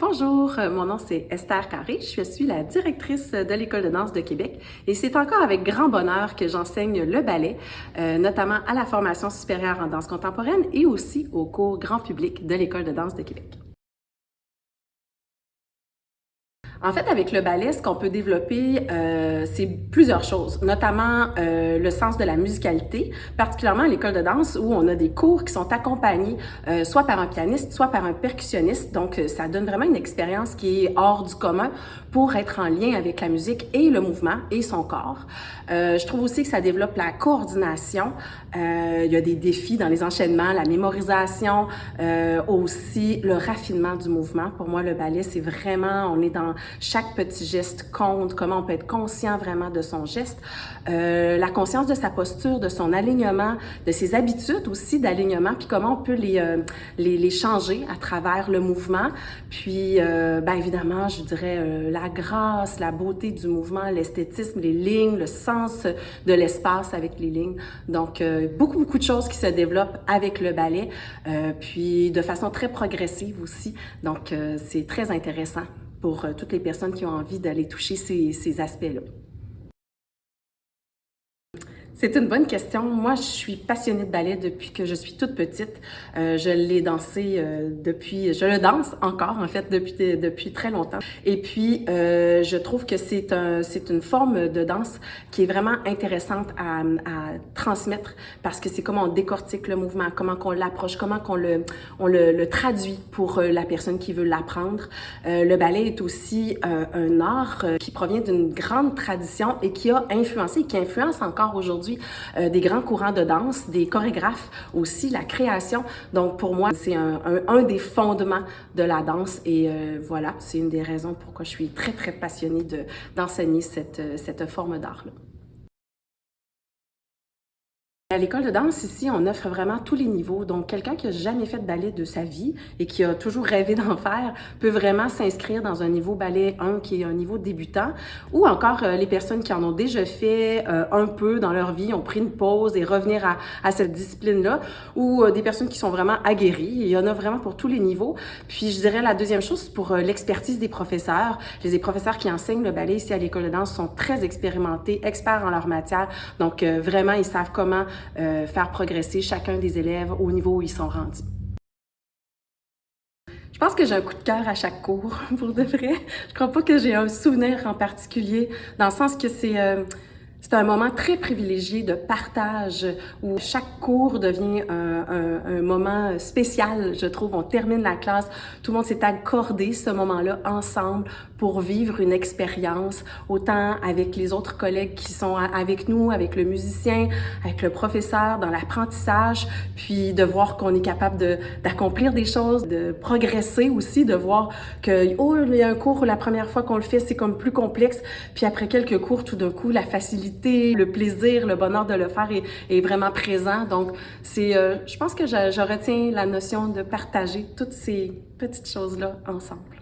Bonjour, mon nom c'est Esther Carré, je suis la directrice de l'École de danse de Québec et c'est encore avec grand bonheur que j'enseigne le ballet, notamment à la formation supérieure en danse contemporaine et aussi au cours grand public de l'École de danse de Québec. En fait, avec le ballet, ce qu'on peut développer, c'est plusieurs choses, notamment le sens de la musicalité, particulièrement à l'école de danse où on a des cours qui sont accompagnés soit par un pianiste, soit par un percussionniste. Donc, ça donne vraiment une expérience qui est hors du commun pour être en lien avec la musique et le mouvement et son corps. Je trouve aussi que ça développe la coordination. Il y a des défis dans les enchaînements, la mémorisation, aussi le raffinement du mouvement. Pour moi, le ballet, c'est vraiment, on est dans chaque petit geste compte, comment on peut être conscient vraiment de son geste, la conscience de sa posture, de son alignement, de ses habitudes aussi d'alignement, puis comment on peut les changer à travers le mouvement. Puis, bien évidemment, je dirais la grâce, la beauté du mouvement, l'esthétisme, les lignes, le sens de l'espace avec les lignes. Donc, beaucoup de choses qui se développent avec le ballet, puis de façon très progressive aussi. Donc, c'est très intéressant pour toutes les personnes qui ont envie d'aller toucher ces aspects-là. C'est une bonne question. Moi, je suis passionnée de ballet depuis que je suis toute petite. Je l'ai dansé je le danse encore en fait depuis très longtemps. Et puis, je trouve que c'est une forme de danse qui est vraiment intéressante à transmettre parce que c'est comment on décortique le mouvement, comment qu'on l'approche, comment qu'on le traduit pour la personne qui veut l'apprendre. Le ballet est aussi un art qui provient d'une grande tradition et qui a influencé et qui influence encore aujourd'hui des grands courants de danse, des chorégraphes aussi, la création. Donc pour moi, c'est un des fondements de la danse et voilà, c'est une des raisons pourquoi je suis très passionnée d'enseigner cette forme d'art-là. À l'école de danse, ici, on offre vraiment tous les niveaux. Donc, quelqu'un qui n'a jamais fait de ballet de sa vie et qui a toujours rêvé d'en faire peut vraiment s'inscrire dans un niveau ballet 1 qui est un niveau débutant ou encore les personnes qui en ont déjà fait un peu dans leur vie, ont pris une pause et revenir à cette discipline-là ou des personnes qui sont vraiment aguerries. Il y en a vraiment pour tous les niveaux. Puis, je dirais la deuxième chose, pour l'expertise des professeurs. Les professeurs qui enseignent le ballet ici à l'école de danse sont très expérimentés, experts en leur matière. Donc, vraiment, ils savent comment faire progresser chacun des élèves au niveau où ils sont rendus. Je pense que j'ai un coup de cœur à chaque cours, pour de vrai. Je crois pas que j'ai un souvenir en particulier, dans le sens que c'est un moment très privilégié de partage où chaque cours devient un moment spécial, je trouve. On termine la classe, tout le monde s'est accordé ce moment-là ensemble pour vivre une expérience, autant avec les autres collègues qui sont avec nous, avec le musicien, avec le professeur, dans l'apprentissage, puis de voir qu'on est capable d'accomplir des choses, de progresser aussi, de voir que, oh, il y a un cours où la première fois qu'on le fait, c'est comme plus complexe, puis après quelques cours, tout d'un coup, la facilité, le plaisir, le bonheur de le faire est vraiment présent. Donc, je pense que je retiens la notion de partager toutes ces petites choses-là ensemble.